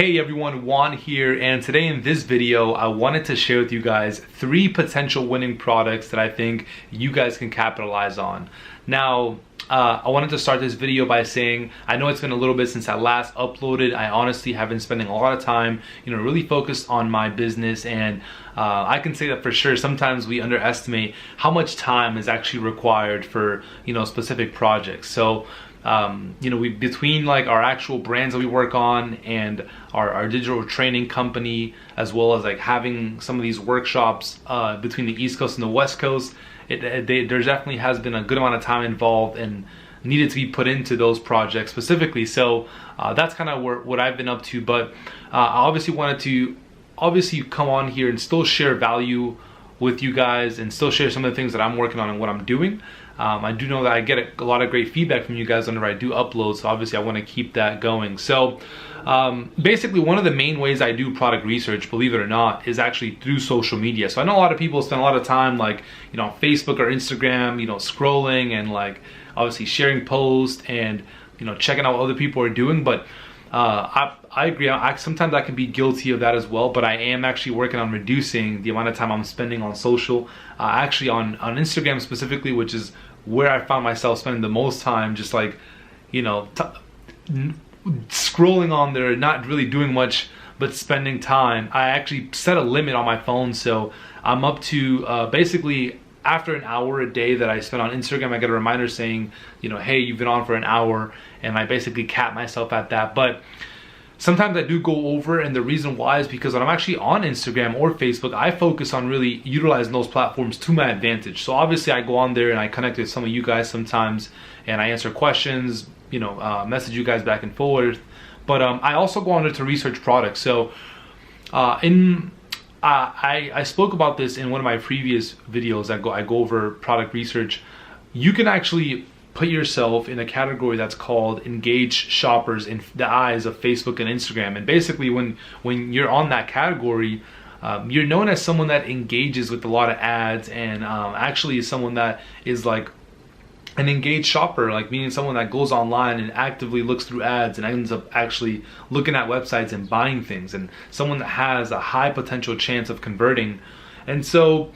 Hey everyone, Juan here, and today in this video I wanted to share with you guys 3 potential winning products that I think you guys can capitalize on. Now, I wanted to start this video by saying I know it's been a little bit since I last uploaded. I honestly have been spending a lot of time, really focused on my business, and I can say that for sure sometimes we underestimate how much time is actually required for, specific projects. So between like our actual brands that we work on and our digital training company, as well as like having some of these workshops between the East Coast and the West Coast, there definitely has been a good amount of time involved and needed to be put into those projects specifically. So that's kind of what I've been up to. But I obviously wanted to come on here and still share value with you guys and still share some of the things that I'm working on and what I'm doing. I do know that I get a lot of great feedback from you guys whenever I do upload, so obviously I want to keep that going. So basically one of the main ways I do product research, believe it or not, is actually through social media. So I know a lot of people spend a lot of time like, on Facebook or Instagram, scrolling and like obviously sharing posts and, checking out what other people are doing. But I agree, sometimes I can be guilty of that as well, but I am actually working on reducing the amount of time I'm spending on social. Actually on Instagram specifically, which is where I found myself spending the most time, just like, scrolling on there, not really doing much, but spending time. I actually set a limit on my phone, so I'm up to basically after an hour a day that I spend on Instagram, I get a reminder saying, hey, you've been on for an hour, and I basically cap myself at that. But sometimes I do go over, and the reason why is because when I'm actually on Instagram or Facebook, I focus on really utilizing those platforms to my advantage. So obviously I go on there and I connect with some of you guys sometimes, and I answer questions, message you guys back and forth. But I also go on there to research products. So I spoke about this in one of my previous videos. I go over product research. You can actually put yourself in a category that's called engaged shoppers in the eyes of Facebook and Instagram. And basically when you're on that category, you're known as someone that engages with a lot of ads, and actually is someone that is like an engaged shopper, like meaning someone that goes online and actively looks through ads and ends up actually looking at websites and buying things, and someone that has a high potential chance of converting. And so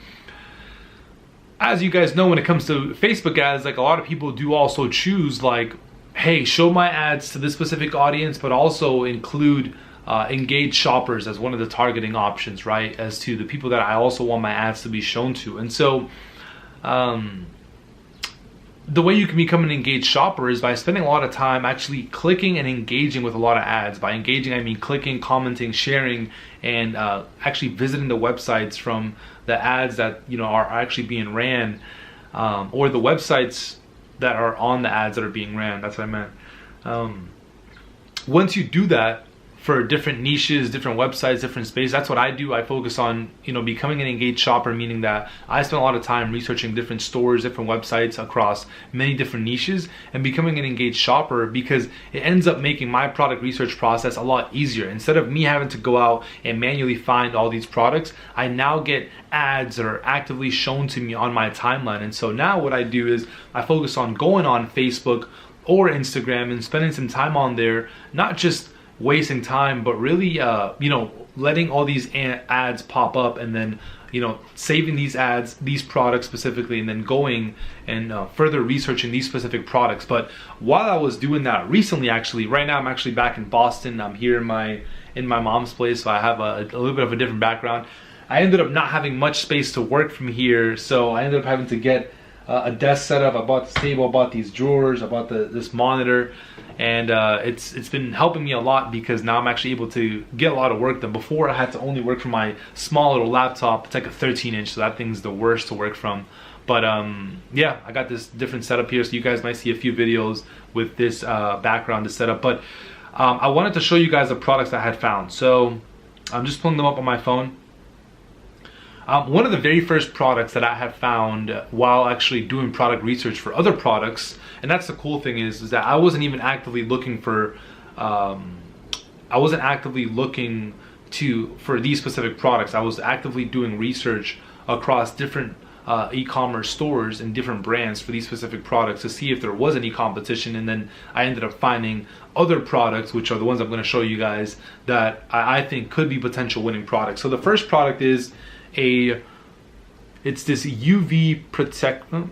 as you guys know, when it comes to Facebook ads, like a lot of people do also choose like, hey, show my ads to this specific audience, but also include engaged shoppers as one of the targeting options, right? As to the people that I also want my ads to be shown to. And so the way you can become an engaged shopper is by spending a lot of time actually clicking and engaging with a lot of ads. By engaging, I mean clicking, commenting, sharing, and actually visiting the websites from the ads that are actually being ran, or the websites that are on the ads that are being ran. That's what I meant. Once you do that for different niches, different websites, different spaces, that's what I do. I focus on becoming an engaged shopper, meaning that I spend a lot of time researching different stores, different websites across many different niches, and becoming an engaged shopper, because it ends up making my product research process a lot easier. Instead of me having to go out and manually find all these products, I now get ads that are actively shown to me on my timeline. And so now what I do is I focus on going on Facebook or Instagram and spending some time on there, not just wasting time, but really letting all these ads pop up, and then saving these ads, these products specifically, and then going and further researching these specific products. But while I was doing that recently, actually right now I'm actually back in Boston. I'm here in my mom's place, so I have a little bit of a different background. I ended up not having much space to work from here, so I ended up having to get a desk set up. I bought this table, I bought these drawers, I bought this monitor, and it's been helping me a lot, because now I'm actually able to get a lot of work done. Before I had to only work from my small little laptop. It's like a 13-inch, so that thing's the worst to work from. But yeah, I got this different setup here, so you guys might see a few videos with this background to set up. But I wanted to show you guys the products I had found. So I'm just pulling them up on my phone. One of the very first products that I have found while actually doing product research for other products, and that's the cool thing is that I wasn't even actively looking for, for these specific products. I was actively doing research across different e-commerce stores and different brands for these specific products to see if there was any competition, and then I ended up finding other products, which are the ones I'm going to show you guys, that I think could be potential winning products. So the first product is it's this UV protection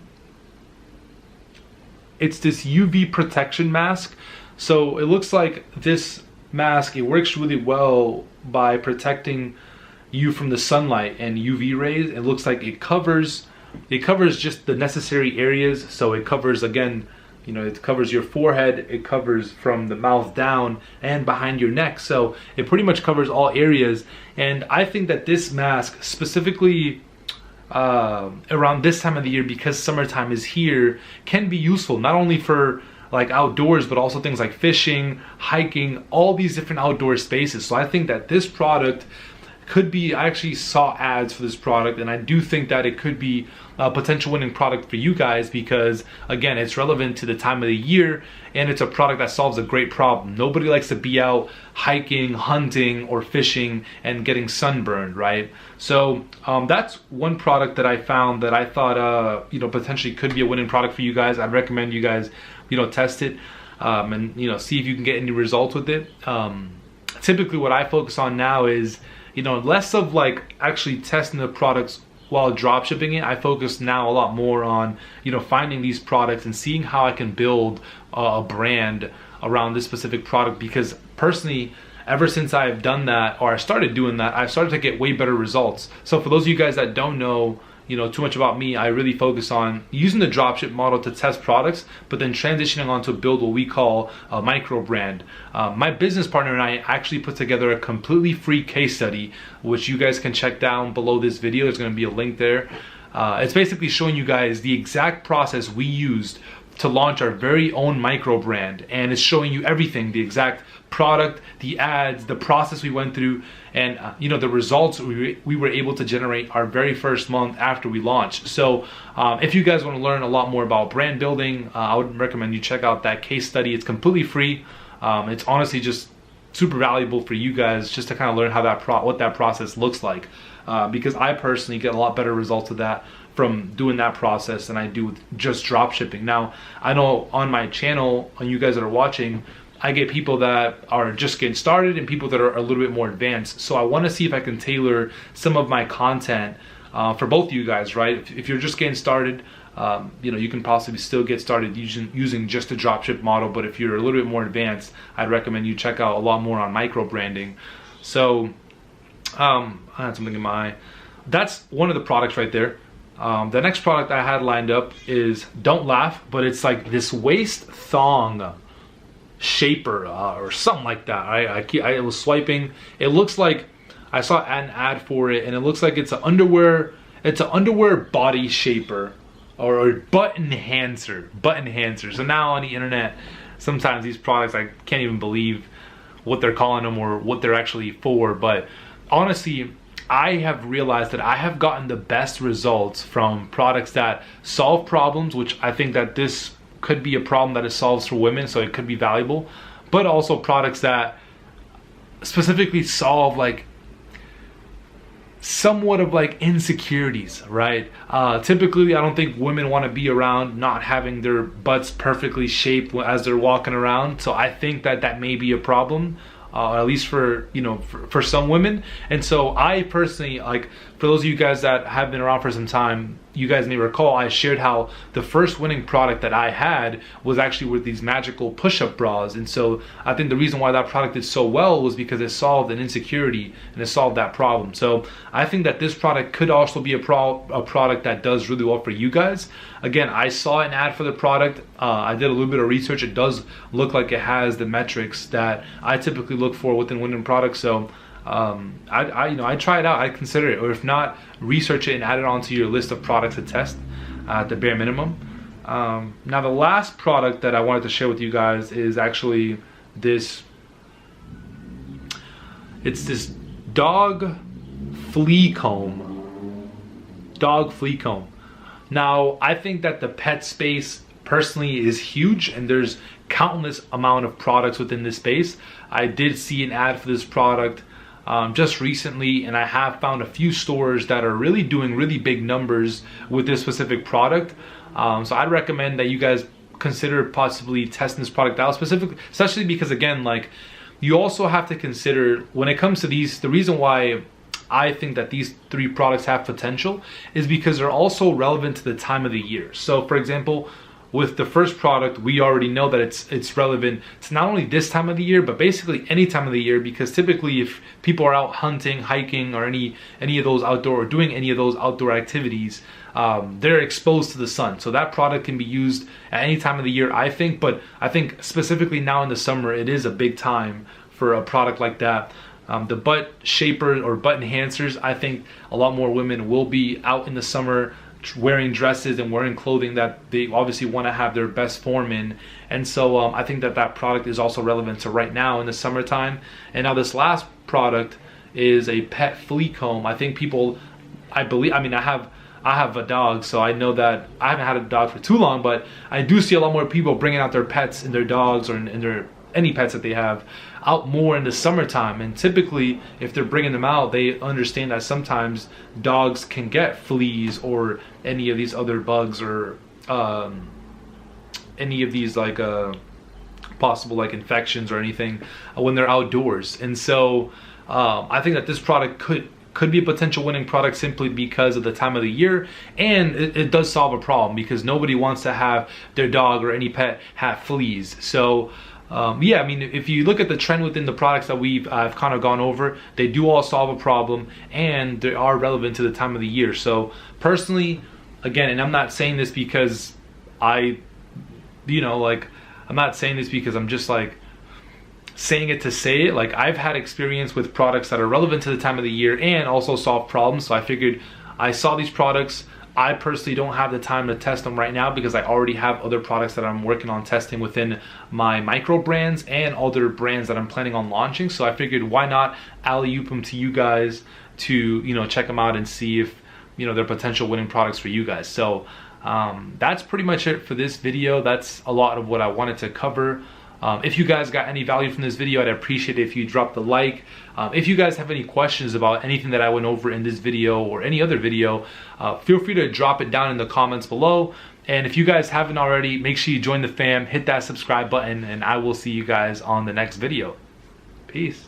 mask. So it looks like this mask, it works really well by protecting you from the sunlight and UV rays. It looks like it covers just the necessary areas. So it covers, again, it covers your forehead, it covers from the mouth down and behind your neck. So it pretty much covers all areas. And I think that this mask, specifically around this time of the year, because summertime is here, can be useful not only for like outdoors, but also things like fishing, hiking, all these different outdoor spaces. So I think that this product could be, I actually saw ads for this product, and I do think that it could be a potential winning product for you guys, because again, it's relevant to the time of the year, and it's a product that solves a great problem. Nobody likes to be out hiking, hunting, or fishing and getting sunburned, right? So that's one product that I found that I thought potentially could be a winning product for you guys. I'd recommend you guys test it and see if you can get any results with it. Typically what I focus on now is less of like actually testing the products while drop shipping it. I focus now a lot more on finding these products and seeing how I can build a brand around this specific product, because personally, ever since I've done that, or I started doing that, I've started to get way better results. So for those of you guys that don't know too much about me, I really focus on using the dropship model to test products, but then transitioning on to build what we call a micro brand. My business partner and I actually put together a completely free case study, which you guys can check down below this video. There's going to be a link there. It's basically showing you guys the exact process we used to launch our very own micro brand, and it's showing you everything, the exact product, the ads, the process we went through, and the results we were able to generate our very first month after we launched. So if you guys want to learn a lot more about brand building, I would recommend you check out that case study. It's completely free. It's honestly just super valuable for you guys just to kind of learn how what that process looks like, because I personally get a lot better results with that from doing that process than I do with just drop shipping. Now, I know on my channel, on you guys that are watching, I get people that are just getting started and people that are a little bit more advanced. So I want to see if I can tailor some of my content for both of you guys, right? If you're just getting started, you can possibly still get started using just the dropship model. But if you're a little bit more advanced, I'd recommend you check out a lot more on micro branding. So I had something in my eye. That's one of the products right there. The next product I had lined up is, don't laugh, but it's like this waist thong shaper or something like that. I was swiping. It looks like I saw an ad for it, and it looks like it's an underwear body shaper or butt enhancer. So now on the internet, sometimes these products, I can't even believe what they're calling them or what they're actually for. But honestly, I have realized that I have gotten the best results from products that solve problems, which I think that this could be a problem that it solves for women, so it could be valuable, but also products that specifically solve like somewhat of like insecurities, right? Typically, I don't think women want to be around not having their butts perfectly shaped as they're walking around. So I think that that may be a problem, at least for for some women. And so I personally, like, for those of you guys that have been around for some time, you guys may recall I shared how the first winning product that I had was actually with these magical push-up bras. And so I think the reason why that product did so well was because it solved an insecurity and it solved that problem. So I think that this product could also be a product that does really well for you guys. Again, I saw an ad for the product. I did a little bit of research. It does look like it has the metrics that I typically look for within winning products. So I try it out. I consider it, or if not, research it and add it onto your list of products to test at the bare minimum. Now the last product that I wanted to share with you guys is actually this. It's this dog flea comb. Now I think that the pet space personally is huge, and there's countless amount of products within this space. I did see an ad for this product just recently, and I have found a few stores that are really doing really big numbers with this specific product. So I'd recommend that you guys consider possibly testing this product out, specifically, especially because, again, like, you also have to consider when it comes to these, the reason why I think that these 3 products have potential is because they're also relevant to the time of the year. So for example, with the first product, we already know that it's relevant to not only this time of the year, but basically any time of the year, because typically if people are out hunting, hiking, or any of those outdoor, or doing any of those outdoor activities, they're exposed to the sun. So that product can be used at any time of the year, I think, but I think specifically now in the summer, it is a big time for a product like that. The butt shaper or butt enhancers, I think a lot more women will be out in the summer wearing dresses and wearing clothing that they obviously want to have their best form in. And so I think that product is also relevant to right now in the summertime. And now this last product is a pet flea comb. I think people, I have a dog, so I know that I haven't had a dog for too long, but I do see a lot more people bringing out their pets and their dogs, or in their any pets that they have, out more in the summertime. And typically if they're bringing them out, they understand that sometimes dogs can get fleas or any of these other bugs, or any of these like possible like infections or anything when they're outdoors. And so I think that this product could be a potential winning product simply because of the time of the year, and it does solve a problem because nobody wants to have their dog or any pet have fleas. So yeah, I mean, if you look at the trend within the products that I've kind of gone over, they do all solve a problem, and they are relevant to the time of the year. So personally, again, and I'm not saying this because I'm not saying this because I'm just like saying it to say it. Like, I've had experience with products that are relevant to the time of the year and also solve problems. So I figured I saw these products. I personally don't have the time to test them right now because I already have other products that I'm working on testing within my micro brands and other brands that I'm planning on launching. So I figured, why not alley-oop them to you guys to, check them out and see if, they're potential winning products for you guys. So that's pretty much it for this video. That's a lot of what I wanted to cover. If you guys got any value from this video, I'd appreciate it if you dropped the like. If you guys have any questions about anything that I went over in this video or any other video, feel free to drop it down in the comments below. And if you guys haven't already, make sure you join the fam, hit that subscribe button, and I will see you guys on the next video. Peace.